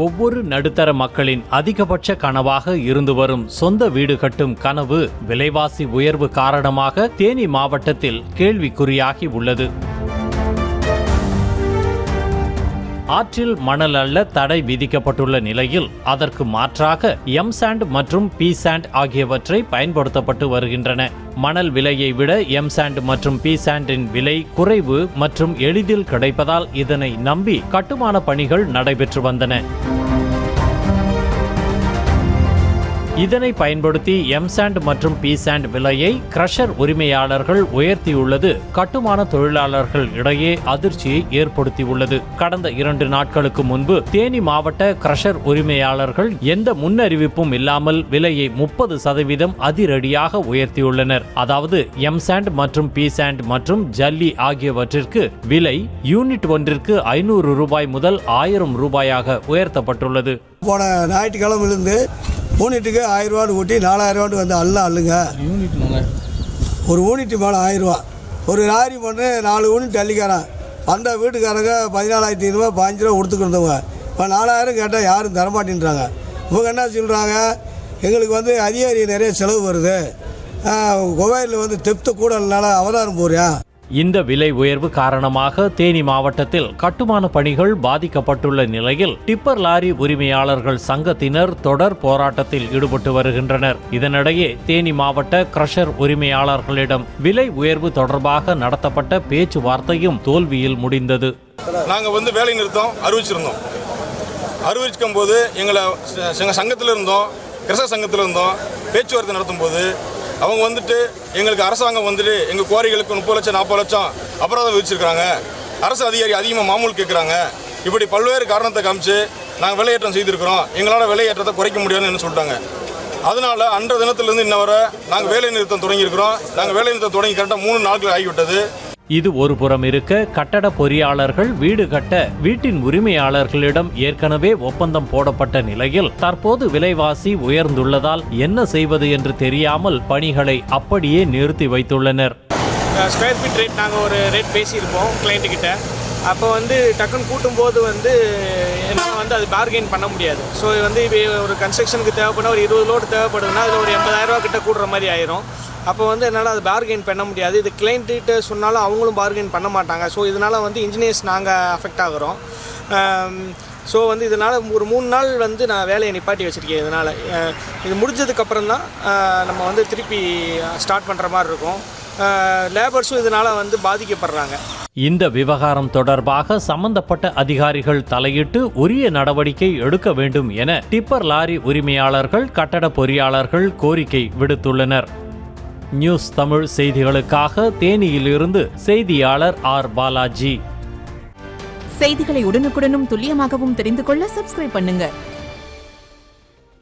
ஒவ்வொரு நடுத்தர மக்களின் அதிகபட்ச கனவாக இருந்து வரும் சொந்த வீடு கட்டும் கனவு விலைவாசி உயர்வு காரணமாக தேனி மாவட்டத்தில் கேள்விக்குறியாகி உள்ளது. ஆற்றில் மணல் அள்ள தடை விதிக்கப்பட்டுள்ள நிலையில் அதற்கு மாற்றாக எம் சாண்ட் மற்றும் பி சாண்ட் ஆகியவற்றை பயன்படுத்தப்பட்டு வருகின்றன. மணல் விலையை விட எம் சாண்ட் மற்றும் பி சாண்டின் விலை குறைவு மற்றும் எளிதில் கிடைப்பதால் இதனை நம்பி கட்டுமான பணிகள் நடைபெற்று வந்தன. இதனை பயன்படுத்தி எம் சாண்ட் மற்றும் பி சாண்ட் விலையை கிரஷர் உரிமையாளர்கள் உயர்த்தியுள்ளது கட்டுமான தொழிலாளர்கள் இடையே அதிர்ச்சியை ஏற்படுத்தியுள்ளது. கடந்த 2 நாட்களுக்கு முன்பு தேனி மாவட்ட கிரஷர் உரிமையாளர்கள் எந்த முன்னறிவிப்பும் இல்லாமல் விலையை 30% அதிரடியாக உயர்த்தியுள்ளனர். அதாவது எம் சாண்ட் மற்றும் பி சாண்ட் மற்றும் ஜல்லி ஆகியவற்றிற்கு விலை யூனிட் ஒன்றிற்கு 500 ரூபாய் முதல் 1000 ரூபாயாக உயர்த்தப்பட்டுள்ளது. போன ஞாயிற்றுக்கிழமையிலிருந்து யூனிட்டுக்கு 1000 ரூபான்னு கூட்டி 4000 ரூபான்னு வந்து அள்ளுங்க. ஒரு யூனிட்டு மேலே 1000 ரூபா. ஒரு லாரி பண்ணு 4 யூனிட் அள்ளிக்காரன். அந்த வீட்டுக்காரங்க 14,500 15 ரூபா கொடுத்துக்கிட்டவங்க இப்போ 4000 கேட்டால் யாரும் தரமாட்டேன்றாங்க. இவங்க என்ன சொல்கிறாங்க, எங்களுக்கு வந்து அதிகாரி நிறைய செலவு வருது, கோவையில் வந்து தெப்த கூடனால அவதாரம் போறியா. இந்த விலை உயர்வு காரணமாக தேனி மாவட்டத்தில் கட்டுமான பணிகள் பாதிக்கப்பட்டுள்ள நிலையில் டிப்பர் லாரி உரிமையாளர்கள் சங்கத்தினர் தொடர் போராட்டத்தில் ஈடுபட்டு வருகின்றனர். இதனிடையே தேனி மாவட்ட கிரஷர் உரிமையாளர்களிடம் விலை உயர்வு தொடர்பாக நடத்தப்பட்ட பேச்சுவார்த்தையும் தோல்வியில் முடிந்தது. நாங்கள் வந்து வேலை நிறுத்தம் அறிவிக்கும் போது எங்கள் சங்கத்தில் இருந்தோம், கிரஷர் சங்கத்தில் இருந்தோம். பேச்சுவார்த்தை நடத்தும் போது அவங்க வந்துட்டு எங்களுக்கு அரசாங்கம் வந்துட்டு எங்கள் குவாரிகளுக்கு 30 லட்சம் 40 லட்சம் அபராதம் விதிச்சிருக்காங்க, அரசு அதிகாரி அதிகமாக மாமூல் கேட்குறாங்க, இப்படி பல்வேறு காரணத்தை காமிச்சு நாங்கள் விலையேற்றம் செய்திருக்கிறோம், எங்களால் விலையேற்றத்தை குறைக்க முடியாதுன்னு சொல்லிட்டாங்க. அதனால் அன்ற தினத்திலிருந்து இன்ன வரை நாங்கள் வேலை நிறுத்தம் தொடங்கியிருக்கிறோம். நாங்கள் வேலை நிறுத்தம் தொடங்கி கரெக்டாக 3 நாட்கள் ஆகிவிட்டது. இது ஒரு புறம் இருக்க, கட்டட பொறியாளர்கள் வீடு கட்ட வீட்டின் உரிமையாளர்களிடம் ஏற்கனவே ஒப்பந்தம் போடப்பட்ட நிலையில் தற்போது விலைவாசி உயர்ந்துள்ளதால் என்ன செய்வது என்று தெரியாமல் பணிகளை அப்படியே நிறுத்தி வைத்துள்ளனர். ஸ்கொயர் ஃபீட் ரேட் நாங்கள் ஒரு ரேட் பேசியிருப்போம் கிளைண்ட்டுக்கிட்ட. அப்போ வந்து டக்குன்னு கூட்டும்போது வந்து என்னால் வந்து அது பார்கெயின் பண்ண முடியாது. ஸோ வந்து இப்போ ஒரு கன்ஸ்ட்ரக்ஷனுக்கு தேவைப்பட ஒரு 20 லோடு தேவைப்படுதுன்னா அதில் ஒரு 80,000 ரூபா கிட்ட கூடுற மாதிரி ஆயிரும். அப்போ வந்து என்னால் அது பார்கெயின் பண்ண முடியாது. இது கிளைண்ட்டு சொன்னாலும் அவங்களும் பார்கெயின் பண்ண மாட்டாங்க. ஸோ இதனால் வந்து இன்ஜினியர்ஸ் நாங்கள் அஃபெக்ட் ஆகிறோம். ஸோ வந்து இதனால் ஒரு 3 நாள் வந்து நான் வேலையை நிப்பாட்டி வச்சுருக்கேன். இதனால் இது முடிஞ்சதுக்கப்புறம் தான் நம்ம வந்து திருப்பி ஸ்டார்ட் பண்ணுற மாதிரி இருக்கும். லேபர்ஸும் இதனால் வந்து பாதிக்கப்படுறாங்க. இந்த விவகாரம் தொடர்பாக சம்பந்தப்பட்ட அதிகாரிகள் தலையிட்டு உரிய நடவடிக்கை எடுக்க வேண்டும் என டிப்பர் லாரி உரிமையாளர்கள், கட்டட பொறியாளர்கள் கோரிக்கை விடுத்துள்ளனர். நியூஸ் தமிழ் செய்திகளுக்காக தேனியிலிருந்து செய்தியாளர் ஆர். பாலாஜி. செய்திகளை உடனுக்குடனும் துல்லியமாகவும் தெரிந்து கொள்ள சப்ஸ்கிரைப் பண்ணுங்க.